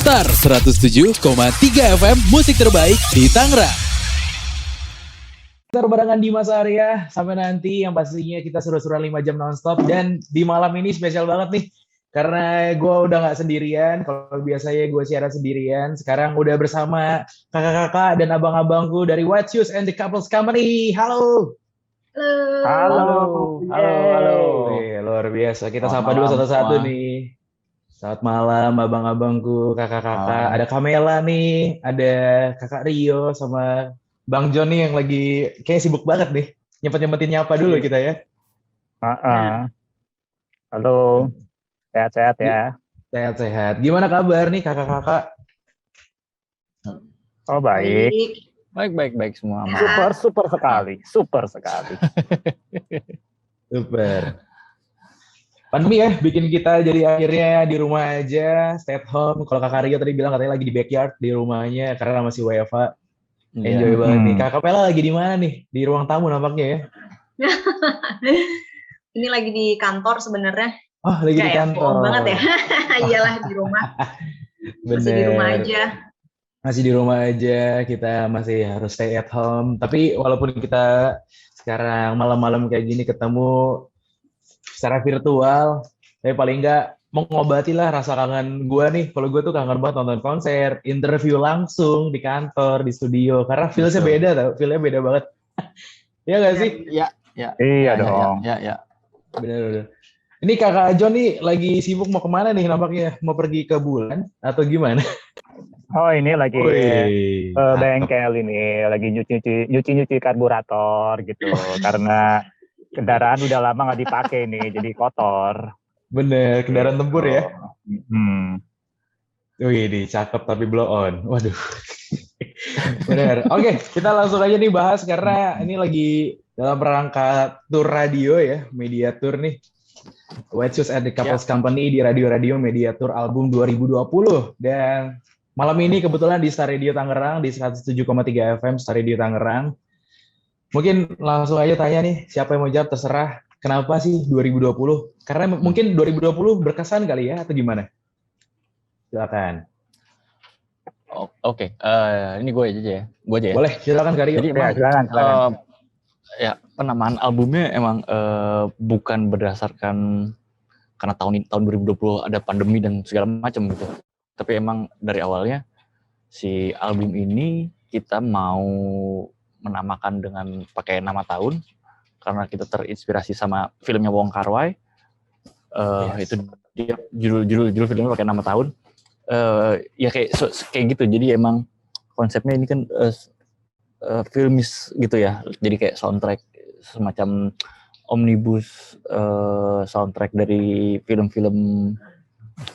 Star 107,3 FM musik terbaik di Tangerang. Kita barengan di Mas Arya sampai nanti yang pastinya kita seru-seruan 5 jam nonstop. Dan di malam ini spesial banget nih karena gue udah nggak sendirian. Kalau biasanya gue siaran sendirian, sekarang udah bersama kakak-kakak dan abang-abangku dari White Shoes and the Couples Company. Halo. Halo. Luar biasa. Kita Selamat sapa dulu malam satu-satu semua. nih. Selamat malam abang-abangku, kakak-kakak. Ada Kamela nih, ada kakak Rio sama Bang John nih yang lagi kayak sibuk banget nih. Nyempet-nyempetin nyapa dulu kita ya. Halo, sehat-sehat ya. Sehat-sehat. Gimana kabar nih kakak-kakak? Oh baik, Baik semua. super sekali. Super. Pandemi ya, bikin kita jadi akhirnya di rumah aja, stay at home. Kalau kakak Rio tadi bilang katanya lagi di backyard di rumahnya karena masih WFH. Enjoy banget nih. Kakak Pela lagi di mana nih? Di ruang tamu nampaknya ya. Ini lagi di kantor sebenarnya. Oh, lagi di kantor. Bohong banget ya. Iyalah di rumah. Masih di rumah aja. Masih di rumah aja, kita masih harus stay at home. Tapi walaupun kita sekarang malam-malam kayak gini ketemu secara virtual, tapi paling nggak mengobati lah rasa kangen gue nih. Kalau gue tuh kangen banget nonton konser, interview langsung di kantor, di studio. Karena feel-nya beda tau, feel-nya beda banget. Iya nggak sih? Iya dong. Ya. Bener. Ini kakak John nih lagi sibuk mau kemana nih nampaknya? Mau pergi ke bulan atau gimana? Oh ini lagi Wih, bengkel ini, lagi nyuci karburator gitu. Karena kendaraan udah lama nggak dipakai nih, jadi kotor. bener, kendaraan tempur ya? Wih, cakep tapi blow on. Waduh. Bener. Oke, kita langsung aja nih bahas karena ini lagi dalam rangka tour radio ya, media tour nih. White Shoes and the Couples Company di Radio Media Tour album 2020. Dan malam ini kebetulan di Star Radio Tangerang, di 107,3 FM Star Radio Tangerang. Mungkin langsung aja tanya nih, siapa yang mau jawab terserah. Kenapa sih 2020? Karena mungkin 2020 berkesan kali ya, atau gimana? Silakan. Oke. Ini gue aja ya. Boleh, silakan Kak Rio. Jadi silakan. Ya, penamaan albumnya emang bukan berdasarkan karena tahun 2020 ada pandemi dan segala macam gitu. Tapi emang dari awalnya si album ini kita mau menamakan dengan pakai nama tahun karena kita terinspirasi sama filmnya Wong Kar-wai. Itu dia judul filmnya pakai nama tahun. Ya kayak gitu. Jadi emang konsepnya ini kan filmis gitu ya, jadi kayak soundtrack semacam omnibus soundtrack dari film-film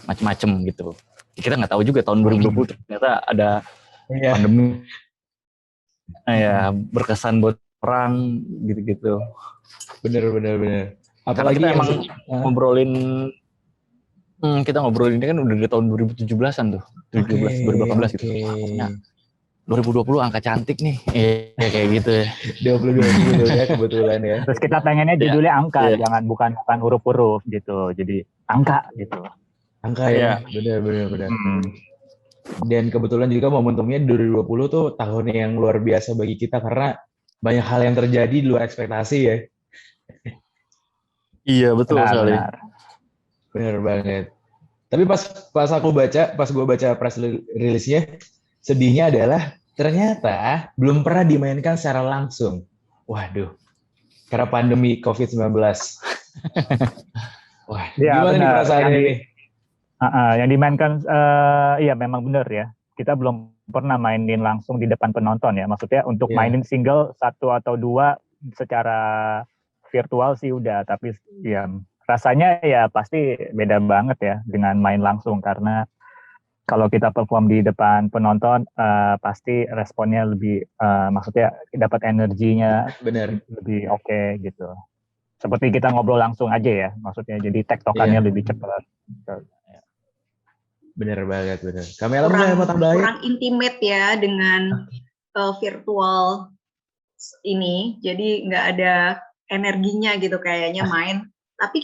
macam-macam gitu. Kita nggak tahu juga tahun 2020 ternyata ada pandemi, ya berkesan buat orang gitu. Bener. Apalagi kita emang ngobrolin ini kan udah dari tahun 2017-an tuh, 2018 gitu. Nah, 2020 angka cantik nih, kayak gitu ya. 2020 ya kebetulan ya. Terus kita pengennya judulnya angka, jangan bukan huruf-huruf gitu. Jadi angka gitu. Angka ya, benar. Dan kebetulan juga momentumnya 2020 tuh tahun yang luar biasa bagi kita karena banyak hal yang terjadi di luar ekspektasi ya. Iya betul sekali. Benar banget. Tapi pas gue baca press release-nya, sedihnya adalah ternyata belum pernah dimainkan secara langsung. Waduh, karena pandemi COVID-19. Wah, gimana nih perasaannya nih? Yang dimainkan, iya memang benar ya. Kita belum pernah mainin langsung di depan penonton ya. Maksudnya untuk mainin single 1 atau 2 secara virtual sih udah. Tapi ya rasanya ya pasti beda banget ya dengan main langsung. Karena kalau kita perform di depan penonton, pasti responnya lebih, maksudnya dapat energinya lebih oke gitu. Seperti kita ngobrol langsung aja ya, maksudnya jadi tektokannya lebih cepat. Bener banget. Kamela mau tambahin? Kurang intimate ya dengan virtual ini, jadi nggak ada energinya gitu kayaknya main. Tapi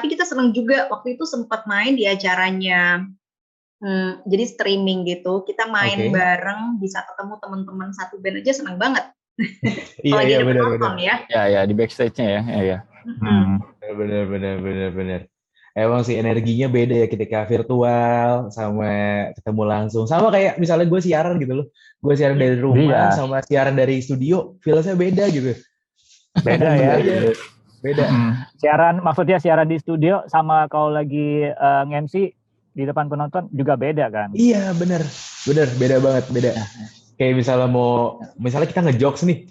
kita senang juga waktu itu sempat main di acaranya Jadi streaming gitu, kita main Oke. bareng, bisa ketemu teman-teman satu band aja seneng banget. Iya, Apalagi iya, ada benar, penonton benar. ya. Ya di backstage-nya ya. Ya. Mm-mm. Benar. Emang sih energinya beda ya ketika virtual sama ketemu langsung. Sama kayak misalnya gue siaran gitu loh. Gue siaran Iya. dari rumah Iya, sama siaran dari studio, feel-nya beda gitu. beda Gitu ya. aja. Beda. Maksudnya siaran di studio sama kalau lagi nge-MC di depan penonton juga beda kan? Iya, bener, beda banget, beda. Kayak misalnya kita ngejokes nih,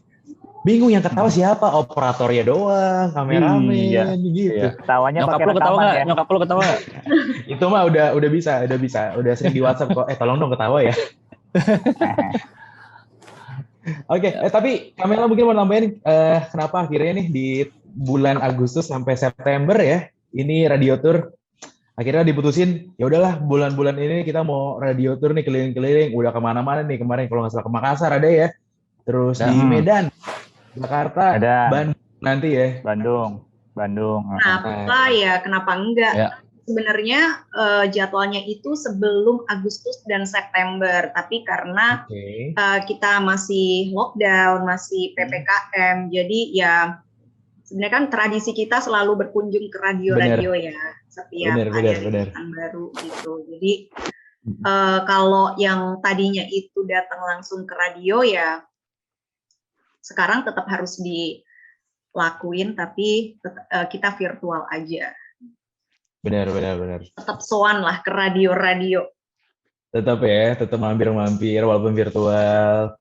bingung yang ketawa siapa? Operatornya doang, kameramen, gitu. Iya. Ketawanya Nyokap pakai lu ketawa rekaman nggak? ya. Nyokap lu ketawa nggak? Itu mah udah bisa, udah sering di WhatsApp kok. Tolong dong ketawa ya. Oke, tapi Kamela mungkin mau nambahin kenapa akhirnya nih di bulan Agustus sampai September ya, ini radio tour akhirnya diputusin ya udahlah bulan-bulan ini kita mau radio tour nih keliling-keliling, udah kemana-mana nih kemarin kalau nggak salah ke Makassar ada ya, terus di Medan, Jakarta, Ada. Bandung nanti ya. Bandung. Kenapa enggak? Ya. Sebenarnya jadwalnya itu sebelum Agustus dan September, tapi karena Oke. kita masih lockdown, masih PPKM, jadi ya sebenarnya kan tradisi kita selalu berkunjung ke radio-radio ya setiap ada kegiatan baru gitu. Jadi kalau yang tadinya itu datang langsung ke radio ya sekarang tetap harus dilakuin, tapi kita virtual aja. Benar. Tetap soan lah ke radio-radio. Tetap mampir-mampir walaupun virtual.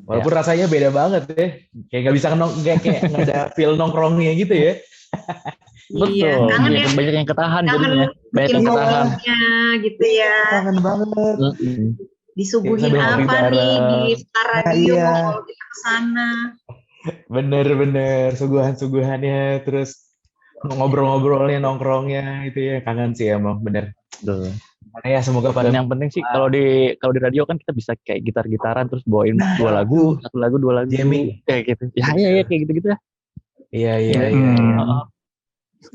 Walaupun rasanya beda banget ya. Kayak nggak bisa kayak nggak ada feel nongkrongnya gitu ya. Betul. Iya, kangen ya. Banyak yang ketahan Kangen jadinya. Banyak yang ketahan. gitu ya. Kangen banget. Disuguhin Kita apa bareng. nih di radio Iya. kalau kita kesana. Bener. Suguhan-suguhannya, terus ngobrol-ngobrolnya, nongkrongnya itu ya. Kangen sih emang, bener. Betul. Ya semoga pada. Dan yang penting sih kalau di radio kan kita bisa kayak gitar-gitaran terus bawain dua lagu, satu lagu dua lagu. Jamming. Kayak gitu. Ya kayak gitu-gitu ya. Iya.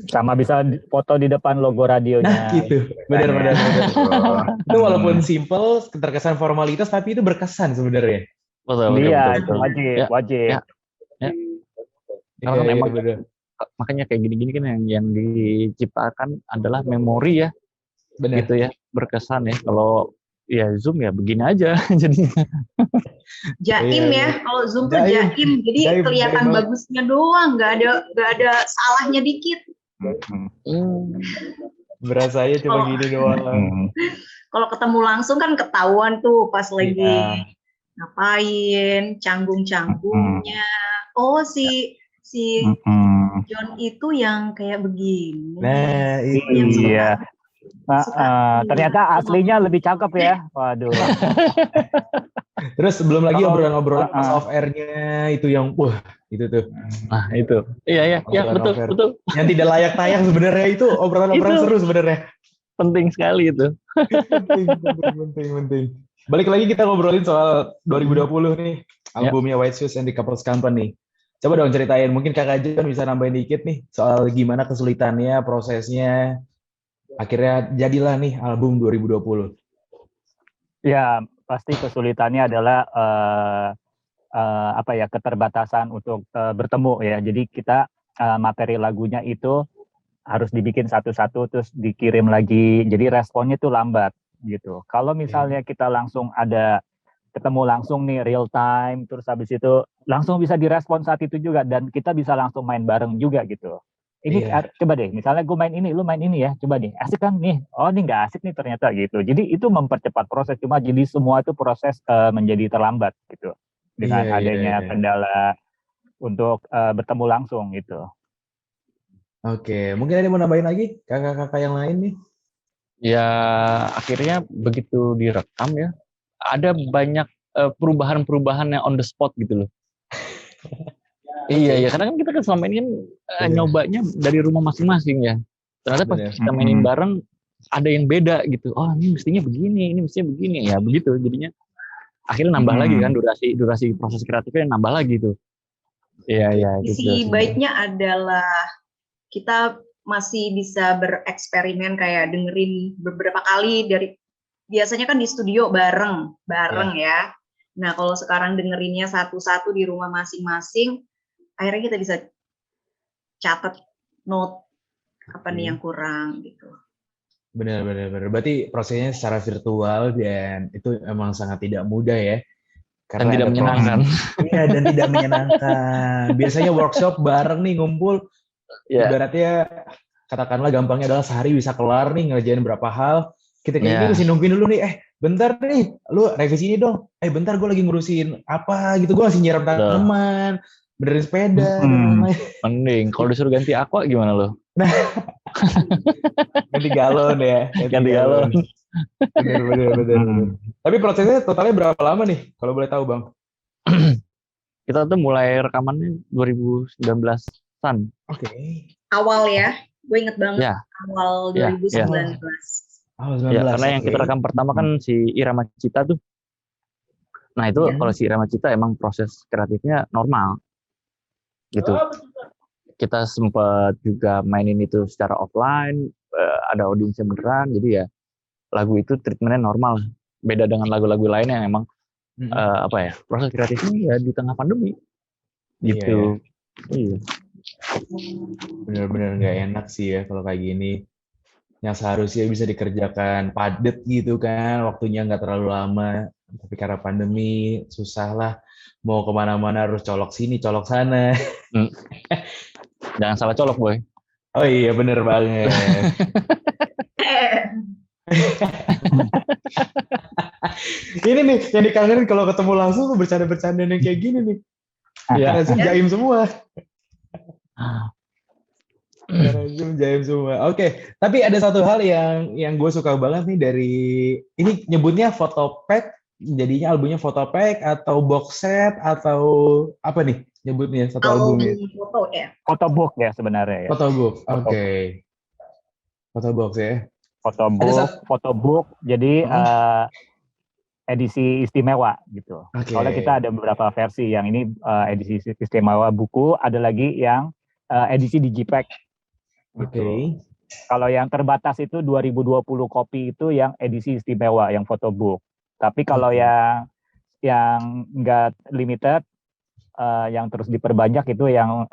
Sama bisa foto di depan logo radionya. Nah, gitu. Benar. Itu walaupun simple, terkesan formalitas, tapi itu berkesan sebenarnya. Betul. Iya, itu Ya. wajib. Ya. Iya, Karena emang bener. makanya kayak gini-gini kan yang diciptakan adalah memori ya. Bener. Gitu ya, berkesan ya. Kalau ya Zoom ya begini aja jadinya. Jaim ya, kalau Zoom tuh jaim, jadi kelihatan bagusnya doang, nggak ada salahnya dikit. Berasanya cuma gini doang. Kalau ketemu langsung kan ketahuan tuh pas lagi ngapain, canggung-canggungnya. Oh si John itu yang kayak begini. Nah, Yang itu. Iya. Ternyata aslinya lebih cakep ya. Waduh. Terus belum lagi obrolan-obrolan pas off air-nya itu yang itu tuh. Nah, itu. Iya, betul. Yang tidak layak tayang sebenarnya itu obrolan-obrolan seru sebenarnya. Penting sekali itu. Penting. Balik lagi kita ngobrolin soal 2020 nih, albumnya White Shoes and the Couples Company. Coba dong ceritain, mungkin Kakak John bisa nambahin dikit nih soal gimana kesulitannya, prosesnya. Akhirnya jadilah nih album 2020. Ya, pasti kesulitannya adalah keterbatasan untuk bertemu ya. Jadi kita materi lagunya itu harus dibikin satu-satu terus dikirim lagi. Jadi responnya tuh lambat gitu. Kalau misalnya kita langsung ada ketemu langsung nih real time, terus habis itu langsung bisa direspon saat itu juga dan kita bisa langsung main bareng juga gitu. Ini coba deh, misalnya gue main ini, lu main ini ya, coba deh, asik kan nih? Oh ini nggak asik nih ternyata gitu. Jadi itu mempercepat proses, cuma jadi semua itu proses menjadi terlambat gitu dengan adanya kendala untuk bertemu langsung gitu. Oke, mungkin ada yang mau nambahin lagi kakak-kakak yang lain nih? Ya akhirnya begitu direkam ya, ada banyak perubahan-perubahan yang on the spot gitu loh. Iya, karena kan kita kan selama ini kan nyobanya dari rumah masing-masing ya. Ternyata pas kita mainin bareng ada yang beda gitu. Oh ini mestinya begini, ini mestinya begini. Ya begitu jadinya. Akhirnya nambah lagi kan durasi proses kreatifnya nambah lagi tuh. Iya. Sisi baiknya adalah kita masih bisa bereksperimen kayak dengerin beberapa kali dari biasanya kan di studio bareng ya. Nah, kalau sekarang dengerinnya satu-satu di rumah masing-masing, akhirnya kita bisa catat note apa nih yang kurang gitu. Benar. Berarti prosesnya secara virtual dan itu emang sangat tidak mudah ya. Dan tidak menyenangkan. Iya, dan tidak menyenangkan. Biasanya workshop bareng nih ngumpul. Ibaratnya katakanlah gampangnya adalah sehari bisa kelar nih ngerjain berapa hal. Kita kayak gini mesti nungguin dulu nih. Bentar nih, lu revisi ini dong. Bentar gue lagi ngurusin apa gitu. Gue masih nyiram tanaman, benerin sepeda dan lain-lain. Mending kalau disuruh ganti aqua gimana lo? Nah, ganti galon ya. Ganti galon. Bener. Tapi prosesnya totalnya berapa lama nih? Kalau boleh tahu, Bang? Kita tuh mulai rekamannya 2019-an. Oke. Awal ya, gue inget banget awal 2019. Karena yang kita rekam pertama kan si Irama Cita tuh. Nah itu kalau si Irama Cita emang proses kreatifnya normal, gitu. Kita sempat juga mainin itu secara offline, ada audiensnya beneran, jadi ya lagu itu treatmentnya normal, beda dengan lagu-lagu lain yang emang proses kreatifnya ya di tengah pandemi, gitu. Iya. Bener-bener nggak enak sih ya kalau kayak gini. Yang seharusnya bisa dikerjakan padat gitu kan, waktunya nggak terlalu lama. Tapi karena pandemi, susah lah. Mau kemana-mana harus colok sini, colok sana. Jangan salah colok, Boy. Oh iya, bener banget. Ini nih, yang dikangenin kalau ketemu langsung bercanda-bercanda yang kayak gini nih. Ya, jaim semua. Jaim semua. Oke, tapi ada satu hal yang gue suka banget nih dari ini nyebutnya Photopack, jadinya albumnya Photopack atau box set atau apa nih nyebutnya satu albumnya? Foto ya. Photobook ya sebenarnya ya. Photobook. Oke. Photobox ya. Photobook. Jadi edisi istimewa gitu. Soalnya kita ada beberapa versi, yang ini edisi istimewa buku, ada lagi yang edisi digipack. Gitu. Kalau yang terbatas itu 2020 kopi itu yang edisi istimewa, yang photobook. Tapi kalau yang enggak limited, yang terus diperbanyak itu yang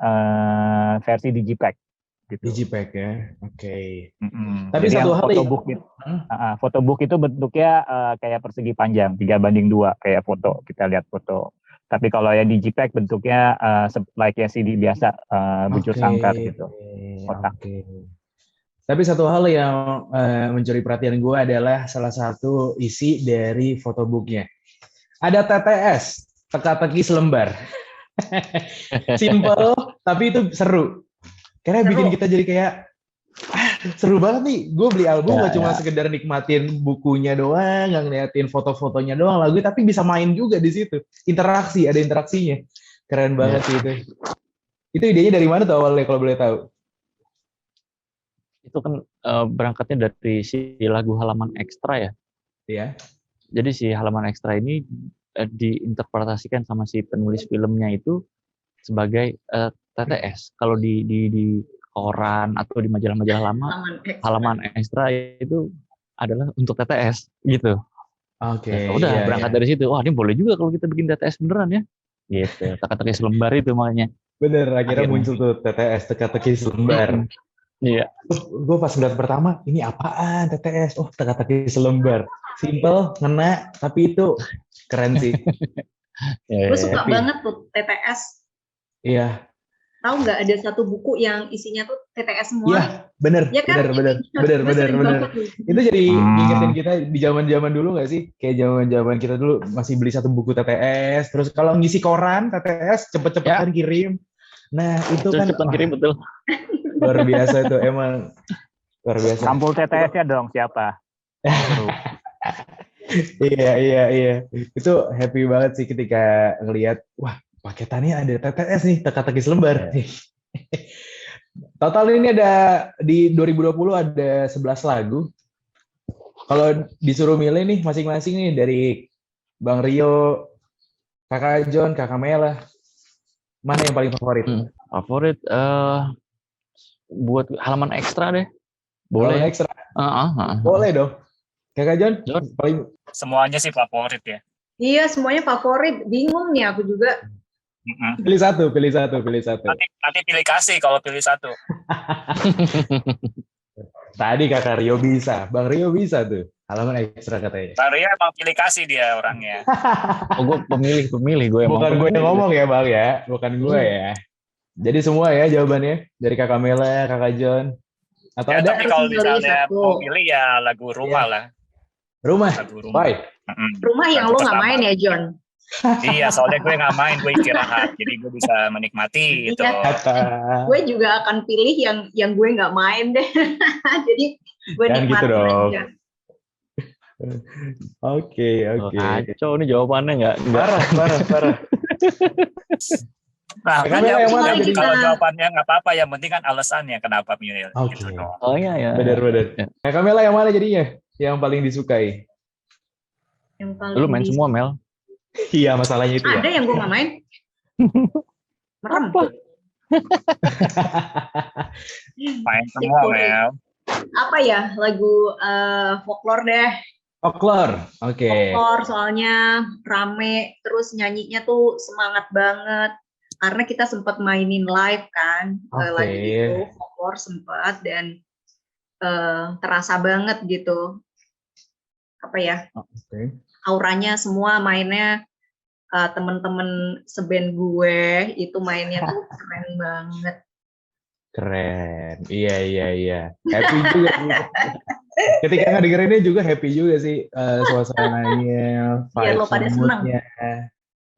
versi digipack. Gitu. Digipack ya, oke. Tapi jadi satu hal photobook itu bentuknya kayak persegi panjang 3:2 kayak foto, kita lihat foto. Tapi kalau yang digipack bentuknya like CD biasa, bujur sangkar gitu, kotak. Tapi satu hal yang mencuri perhatian gue adalah salah satu isi dari photobooknya. Ada TTS, teka-teki selembar. Simple, tapi itu seru. Karena bikin kita jadi kayak seru banget nih. Gue beli album gak cuma sekedar nikmatin bukunya doang, nggak ngeliatin foto-fotonya doang lagu, tapi bisa main juga di situ. Interaksi, ada interaksinya. Keren banget sih itu. Itu idenya dari mana tuh awalnya kalau boleh tahu? Itu kan berangkatnya dari si lagu Halaman Ekstra ya. Iya. Jadi si Halaman Ekstra ini diinterpretasikan sama si penulis filmnya itu sebagai TTS. Kalau di koran atau di majalah-majalah lama, Halaman Ekstra itu adalah untuk TTS gitu. Oke. Udah berangkat dari situ. Wah, ini boleh juga kalau kita bikin TTS beneran ya. Gitu. Teka-teki selembar itu makanya. Bener, akhirnya muncul tuh TTS, teka-teki selembar. Iya. Gue pas ngeliat pertama, ini apaan TTS? Oh, teka-teki selembar. Simple, ngena, tapi itu keren sih. Gue suka banget tuh TTS. Iya. Tahu nggak ada satu buku yang isinya tuh TTS semua? Iya, bener, ya kan? bener. Itu jadi ngingetin kita di zaman-zaman dulu nggak sih? Kayak zaman-zaman kita dulu masih beli satu buku TTS, terus kalau ngisi koran TTS cepet-cepetan kirim. Nah itu kan cepetan kirim betul. Luar biasa itu emang luar biasa. Sampul TTS-nya dong siapa? Iya. Itu happy banget sih ketika ngelihat, wah paketannya ada TTS nih, teka-teki selembar. Total ini ada di 2020 ada 11 lagu. Kalau disuruh milih nih masing-masing nih dari Bang Rio, Kakak John, Kakak Mela, mana yang paling favorit? Favorit buat Halaman Ekstra deh. Boleh. Halaman Ekstra. Boleh dong. Kakak John, John. paling Semuanya sih favorit ya. Iya, semuanya favorit. Bingung nih aku juga. pilih satu. Nanti pilih kasih kalau pilih satu. Tadi Kakak Rio bisa, Bang Rio bisa tuh. Halaman ekstra katanya. Bang Rio emang pilih kasih dia orangnya. Oh, gue pemilih gue emang. Bukan gue yang ngomong ya Bang ya, bukan gue ya. Jadi semua ya jawabannya dari Kakak Mela, Kakak John. Atau Ya, ada tapi kalau misalnya satu. mau pilih ya lagu Rumah lah. rumah? Lagu Rumah. Why? Rumah yang Lagu lo nggak pertama. main ya, John? Iya, soalnya gue nggak main, gue istirahat, jadi gue bisa menikmati gitu. Iya. Kata. Gue juga akan pilih yang gue nggak main deh. Jadi gue Jangan gitu nikmatin dong. aja. Oke. Kacau nih jawabannya nggak. Parah. Nah, Kakak kan Mela yang mana jadi jadinya? kalau jawabannya nggak apa-apa, yang penting kan alasannya kenapa milih. Oke. Gitu doang. Oh iya ya. Bener. Ya. Kakak Mela yang mana jadinya? Yang paling disukai? Yang paling Lu main semua Mel. Iya, masalahnya itu Ada ya. yang gue nggak main. Merem. Main semua, Mel. Apa ya lagu folklore deh. Folklore. Oke. Folklore soalnya rame, terus nyanyinya tuh semangat banget. Karena kita sempat mainin live kan, Oke. lagu itu folklore sempat dan terasa banget gitu. Apa ya? Oke. Auranya semua mainnya temen-temen seband gue itu mainnya tuh keren banget. Keren. Iya. Happy juga sih. Ketika ngedengerinnya juga happy juga sih suasananya, Biar lo pada seneng. mood-nya.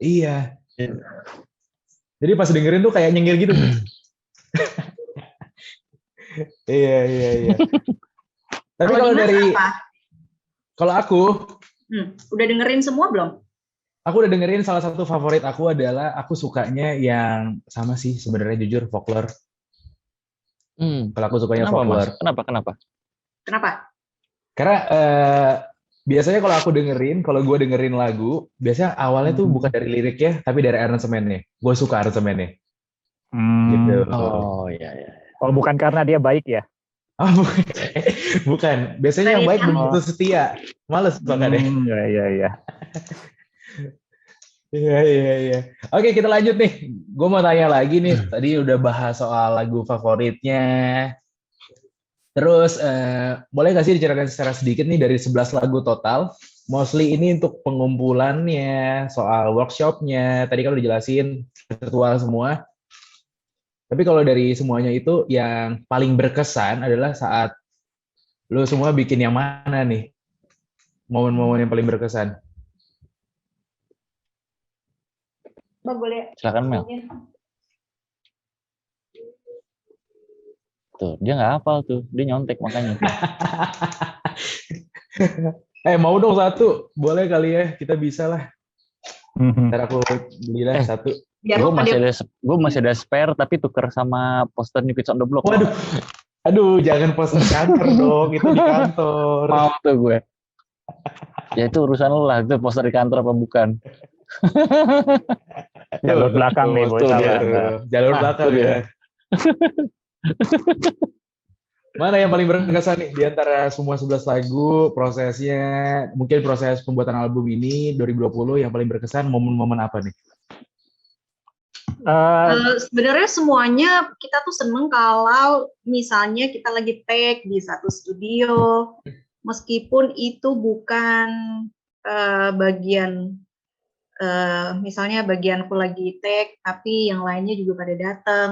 Iya. Jadi pas dengerin tuh kayak nyengir gitu. Iya. Tapi kalau Dimas dari apa? kalau aku Udah dengerin semua belum? udah dengerin salah satu favorit aku adalah aku sukanya yang sama sih sebenarnya jujur folklore. Kalau aku sukanya Kenapa folklore. Mas? Kenapa? Karena biasanya kalau gue dengerin lagu, biasanya awalnya tuh bukan dari liriknya, tapi dari aransemennya. Gue suka aransemennya. Gitu. Oh iya. Oh, bukan karena dia baik ya? Oh, bukan. Biasanya yang baik begitu setia. Males bahkan deh. Iya. Iya. Oke, kita lanjut nih. Gue mau tanya lagi nih. Tadi udah bahas soal lagu favoritnya. Terus, boleh nggak sih diceritakan secara sedikit nih dari 11 lagu total? Mostly ini untuk pengumpulannya, soal workshopnya. Tadi kan udah jelasin virtual semua. Tapi kalau dari semuanya itu yang paling berkesan adalah saat lo semua bikin yang mana nih? Momen-momen yang paling berkesan. Boleh. Silakan Mel. Tuh, dia nggak hafal tuh. Dia nyontek makanya. Mau dong satu. Boleh kali ya, kita bisa lah. Ntar aku belilah satu. Gue masih ada spare tapi tuker sama poster New Kids on the Block. Waduh. Aduh, jangan poster kantor dong, itu di kantor. Mau tuh gue. Ya itu urusan lo lah, itu poster di kantor apa bukan. Jalur belakang nih, Boy. Jalur belakang ya. Mana yang paling berkesan nih di antara semua 11 lagu, prosesnya, mungkin proses pembuatan album ini 2020 yang paling berkesan, momen-momen apa nih? Sebenarnya semuanya kita tuh seneng kalau misalnya kita lagi take di satu studio, meskipun itu bukan bagian misalnya bagianku lagi take, tapi yang lainnya juga pada datang.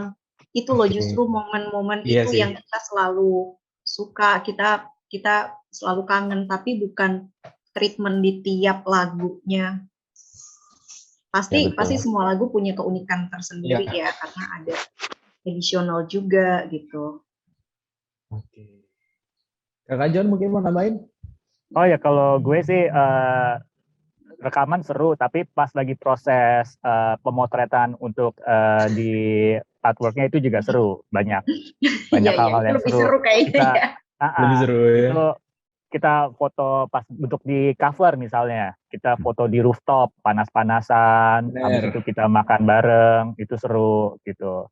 Itu loh justru momen-momen itu yang kita selalu suka, kita selalu kangen, tapi bukan treatment di tiap lagunya. Pasti semua lagu punya keunikan tersendiri ya, karena ada additional juga gitu. Oke. Kakak John mungkin mau nambahin? Oh ya, kalau gue sih rekaman seru, tapi pas lagi proses pemotretan untuk di artwork-nya itu juga seru, banyak hal-hal yang lebih seru kayaknya. Lebih seru ya. Itu kita foto pas untuk di cover misalnya, kita foto di rooftop panas-panasan, habis itu kita makan bareng, itu seru gitu.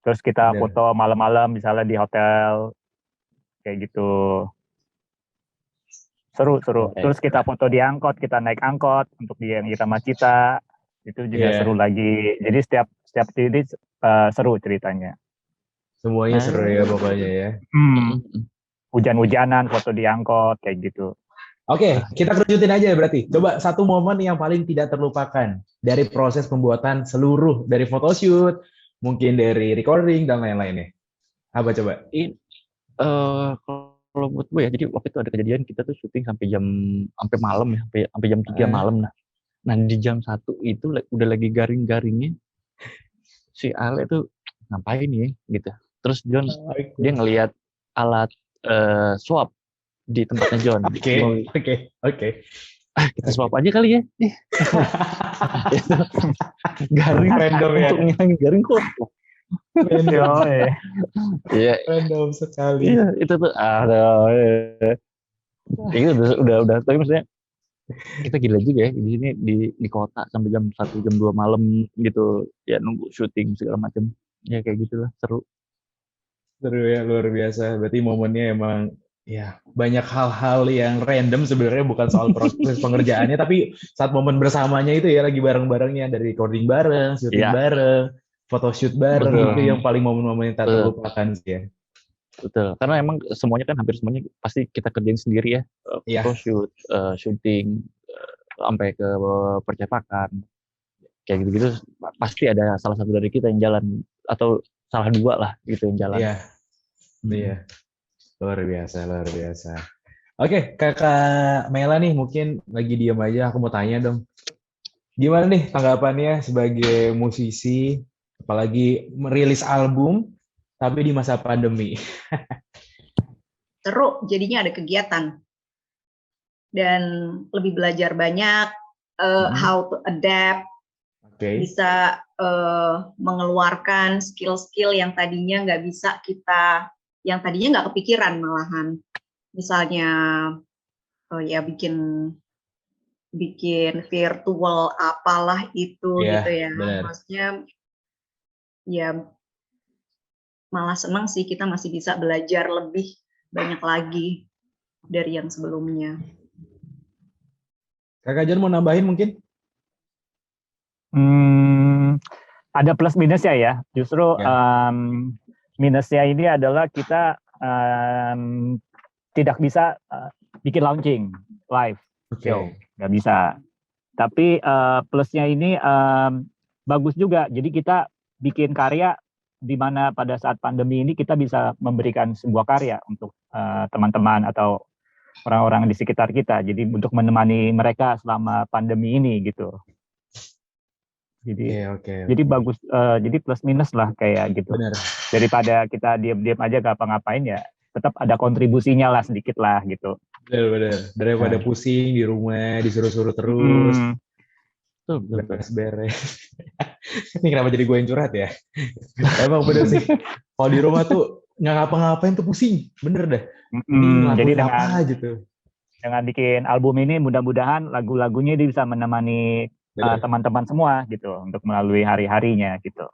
Terus kita foto malam-malam misalnya di hotel kayak gitu. Seru. Terus kita foto di angkot, kita naik angkot untuk dia yang kita Macita, itu juga seru lagi. Jadi setiap titik seru ceritanya. Semuanya seru ya pokoknya ya. Hujan-hujanan, foto di angkot kayak gitu. Oke, kita kerucutin aja berarti. Coba satu momen yang paling tidak terlupakan dari proses pembuatan seluruh, dari photoshoot, mungkin dari recording dan lain-lainnya. Apa coba? Kalau buat gue ya, jadi waktu itu ada kejadian kita tuh syuting sampai malam ya, sampai jam 3 malam. Nah di jam 1 itu udah lagi garing-garingnya si Ale tuh ngapain ya gitu. Terus John dia ngelihat alat swab di tempatnya John. Oke. Kita swab aja kali ya. Garing random ya. Untuk ngilangin garing kok. Iya. Random sekali. Iya, itu tuh itu udah tapi maksudnya kita gila juga ya di sini di kota sampai jam 1 jam 2 malam gitu ya, nunggu syuting segala macam. Ya kayak gitulah, seru ya, luar biasa. Berarti momennya emang ya banyak hal-hal yang random sebenarnya, bukan soal proses pengerjaannya tapi saat momen bersamanya itu ya, lagi bareng-barengnya, dari recording bareng, syuting bareng, photoshoot bareng. Itu yang paling momen-momen yang tak terlupakan sih ya. Betul, karena emang semuanya kan hampir semuanya pasti kita kerjain sendiri ya, photoshoot, syuting, sampai ke percetakan, kayak gitu-gitu pasti ada salah satu dari kita yang jalan atau salah dua lah gitu yang jalan. Iya, luar biasa. Oke, Kakak Mela nih mungkin lagi diam aja, aku mau tanya dong, gimana nih tanggapannya sebagai musisi, apalagi merilis album tapi di masa pandemi? Seru, jadinya ada kegiatan dan lebih belajar banyak how to adapt, bisa mengeluarkan skill-skill yang tadinya nggak bisa kita, yang tadinya nggak kepikiran malahan, misalnya ya bikin virtual apalah itu gitu ya, maksudnya ya malah senang sih kita masih bisa belajar lebih banyak lagi dari yang sebelumnya. Kakak John mau nambahin mungkin? Ada plus minusnya ya. Justru minusnya ini adalah kita tidak bisa bikin launching live show, nggak bisa. Tapi plusnya ini bagus juga. Jadi kita bikin karya di mana pada saat pandemi ini kita bisa memberikan sebuah karya untuk teman-teman atau orang-orang di sekitar kita. Jadi untuk menemani mereka selama pandemi ini gitu. Jadi jadi bagus, jadi plus minus lah kayak gitu. Benar. Daripada kita diam-diam aja gak apa-ngapain ya, tetap ada kontribusinya lah sedikit lah gitu. Benar. Daripada pusing di rumah disuruh-suruh terus. Beres-beres. Ini kenapa jadi gue yang curhat ya? Emang bener sih. Kalau di rumah tuh nggak ngapa-ngapain tuh pusing, bener dah. Jadi dengan bikin album ini mudah-mudahan lagu-lagunya dia bisa menemani teman-teman semua gitu untuk melalui hari-harinya gitu.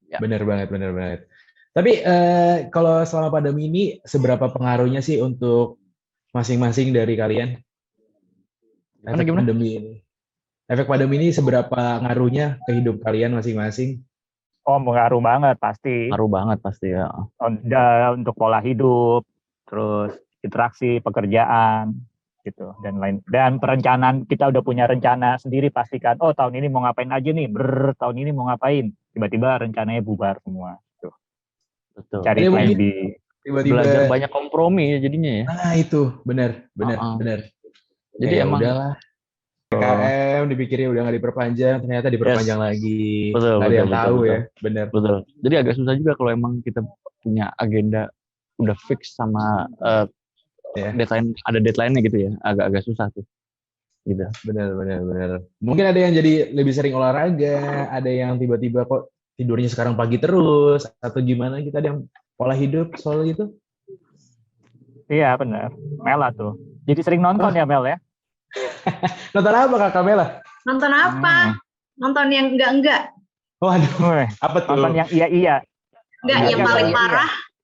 Ya. Bener banget. Tapi kalau selama pandemi ini seberapa pengaruhnya sih untuk masing-masing dari kalian? Efek pandemi ini seberapa ngaruhnya ke hidup kalian masing-masing? Oh, pengaruh banget pasti. Ngaruh banget pasti ya. Untuk pola hidup, terus interaksi, pekerjaan, gitu dan lain. Dan perencanaan, kita udah punya rencana sendiri pastikan. Oh, tahun ini mau ngapain aja nih? Tahun ini mau ngapain? Tiba-tiba rencananya bubar semua. Tuh. Betul. Cari plan B. Tiba-tiba belajar banyak kompromi ya jadinya ya. Nah itu benar. Jadi emang udahlah. PKM dipikirnya udah nggak diperpanjang, ternyata diperpanjang lagi. Betul, nggak ada yang tahu betul. Ya, benar. Betul. Jadi agak susah juga kalau emang kita punya agenda udah fix sama deadline, ada deadline-nya gitu ya, agak susah tuh. Gitu. Benar. Mungkin ada yang jadi lebih sering olahraga, ada yang tiba-tiba kok tidurnya sekarang pagi terus, atau gimana? Kita ada yang pola hidup soal itu? Iya benar. Mela tuh. Jadi sering nonton ya Mel ya? Nonton apa Kakak Mela? Nonton apa? Nonton yang enggak. Waduh, apa tuh? Nonton yang iya. Enggak,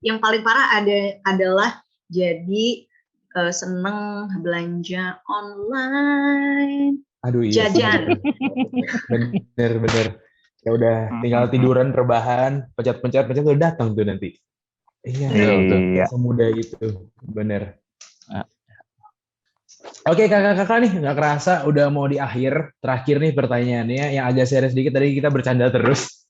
yang paling parah adalah jadi seneng belanja online, Aduh iya. jajan. Bener. Ya udah tinggal tiduran rebahan, pencet udah datang tuh nanti. Iya. Semudah itu, bener. Oke kakak-kakak nih, nggak kerasa udah mau di akhir. Terakhir nih pertanyaannya yang agak serius dikit, tadi kita bercanda terus.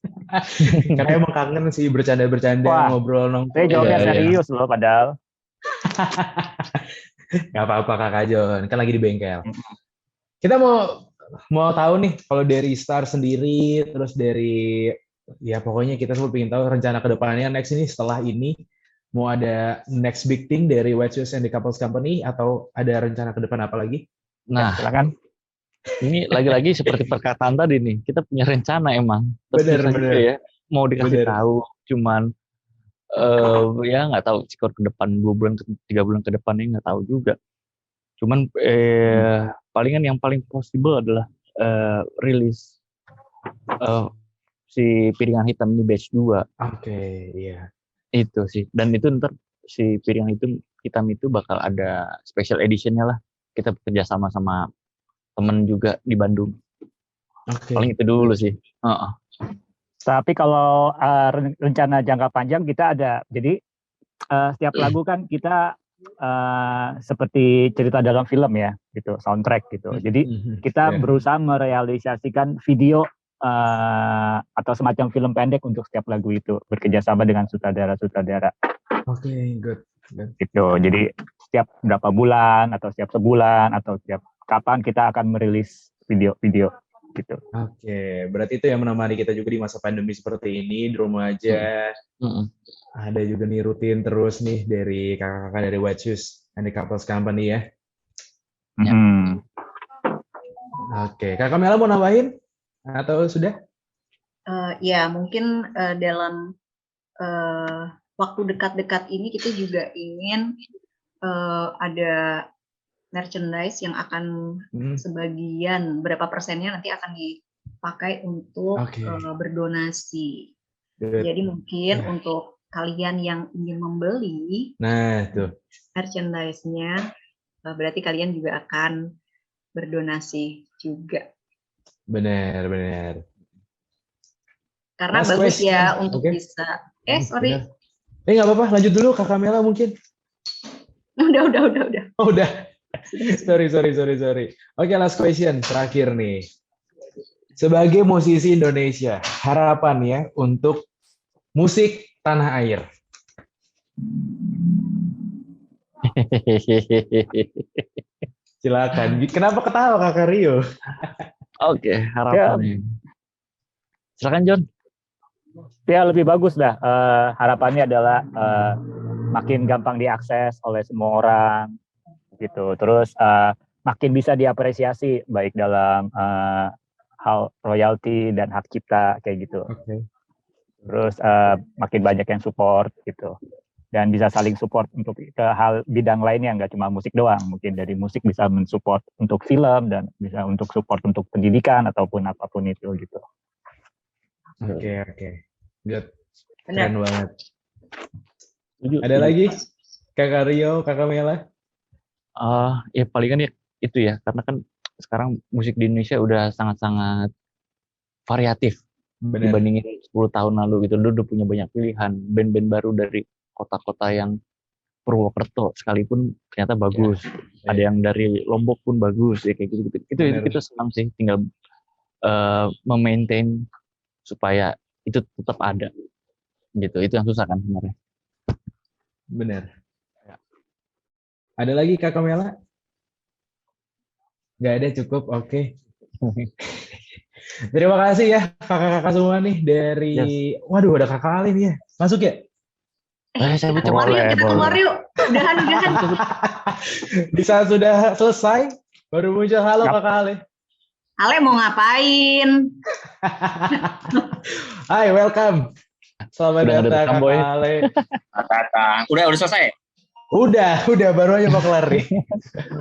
Karena emang kangen sih bercanda-bercanda, ngobrol nongkrong. Saya jawabnya serius loh padahal. Gak apa-apa kakak John, kan lagi di bengkel. Kita mau tahu nih, kalau dari Star sendiri, terus dari, ya pokoknya kita semua pengen tahu rencana kedepannya next ini setelah ini, mau ada next big thing dari White Shoes and the Couples Company, atau ada rencana ke depan apa lagi? Nah, silakan. Ini lagi-lagi seperti perkataan tadi nih, kita punya rencana emang. Bener. Ya, mau dikasih tahu, cuman ya nggak tahu skor ke depan 2 bulan, 3 bulan ke depan ini nggak tahu juga. Cuman palingan yang paling possible adalah rilis si piringan hitam ini batch 2. Oke, iya. Itu sih. Dan itu ntar si piringan hitam itu bakal ada special editionnya lah. Kita bekerja sama temen juga di Bandung. Paling itu dulu sih. Tapi kalau rencana jangka panjang kita ada. Jadi setiap lagu kan kita seperti cerita dalam film ya, gitu, soundtrack gitu. Jadi kita berusaha merealisasikan video atau semacam film pendek untuk setiap lagu itu, bekerjasama dengan sutradara-sutradara. Oke, good. Gitu. Jadi setiap berapa bulan atau setiap sebulan atau setiap kapan kita akan merilis video-video gitu. Oke, berarti itu yang menemani kita juga di masa pandemi seperti ini, di rumah aja. Ada juga nih rutin terus nih dari kakak-kakak dari White Shoes and the Couples Company ya. Oke, Kakak Mela mau nambahin? Atau sudah? Ya, mungkin dalam waktu dekat-dekat ini kita juga ingin ada merchandise yang akan sebagian, berapa persennya nanti akan dipakai untuk berdonasi. Jadi mungkin untuk kalian yang ingin membeli merchandise-nya, berarti kalian juga akan berdonasi juga. Benar. Karena bagus ya untuk bisa. Sorry. Nggak apa-apa, lanjut dulu Kakak Mela mungkin. Udah. Oh, udah. Sorry. Oke, last question terakhir nih. Sebagai musisi Indonesia, harapan ya untuk musik tanah air. Silakan. Kenapa ketawa Kakak Rio? Oke, harapannya. Silakan John. Ya lebih bagus dah. Harapannya adalah makin gampang diakses oleh semua orang gitu. Terus makin bisa diapresiasi baik dalam hal royalti dan hak cipta kayak gitu. Terus makin banyak yang support gitu. Dan bisa saling support untuk ke hal bidang lainnya, nggak cuma musik doang. Mungkin dari musik bisa mensupport untuk film dan bisa untuk support untuk pendidikan ataupun apapun itu gitu. Oke. Good. Keren banget. Ada lagi? Kakak Rio, Kakak Mela? Ya palingan ya itu ya, karena kan sekarang musik di Indonesia udah sangat-sangat variatif. Dibandingin 10 tahun lalu gitu. Udah punya banyak pilihan. Band-band baru dari kota-kota yang Purwokerto sekalipun ternyata bagus. Ada yang dari Lombok pun bagus ya, kayak gitu. Itu kita senang sih, tinggal memaintain supaya itu tetap ada gitu. Itu yang susah kan sebenarnya. Benar. Ada lagi Kakak Mela? Nggak ada, cukup. Oke. Terima kasih ya kakak-kakak semua nih dari waduh, ada Kakak Ali nih ya. Masuk ya? Kita keluar yuk. Udahan. Di saat sudah selesai baru muncul halo Kakak Ale. Ale mau ngapain? Hai, welcome. Selamat datang Kakak Ale. Datang. Udah selesai? Udah baru aja mau kelar nih.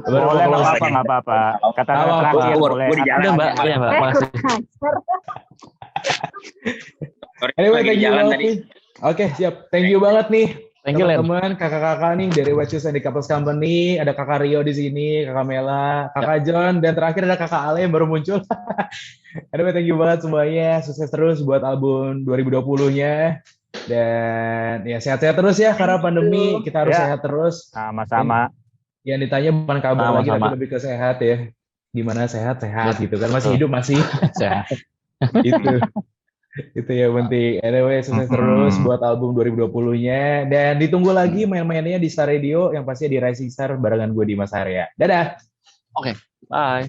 Boleh, nggak apa-apa. Kata terakhir boleh. Gue di jalan, Mbak. Ya, Mbak. Makasih. Anyway, thank you banget nih. Oke, siap. Thank you banget nih Thank you, Len. teman-teman, kakak-kakak nih dari What You Say di Couples Company, ada kakak Rio di sini, kakak Mela, kakak John, dan terakhir ada kakak Ale yang baru muncul. Aduh, thank you banget semuanya, sukses terus buat album 2020-nya. Dan ya sehat-sehat terus ya, karena pandemi kita harus sehat terus. Sama-sama. Yang ditanya bukan kabar lagi, tapi lebih ke sehat ya. Gimana sehat-sehat gitu kan, masih hidup masih. Sehat. Itu ya penting. Anyway, sukses terus buat album 2020-nya. Dan ditunggu lagi main-mainnya di Star Radio, yang pastinya di Rising Star barengan gue di Mas Arya. Dadah! Oke, bye.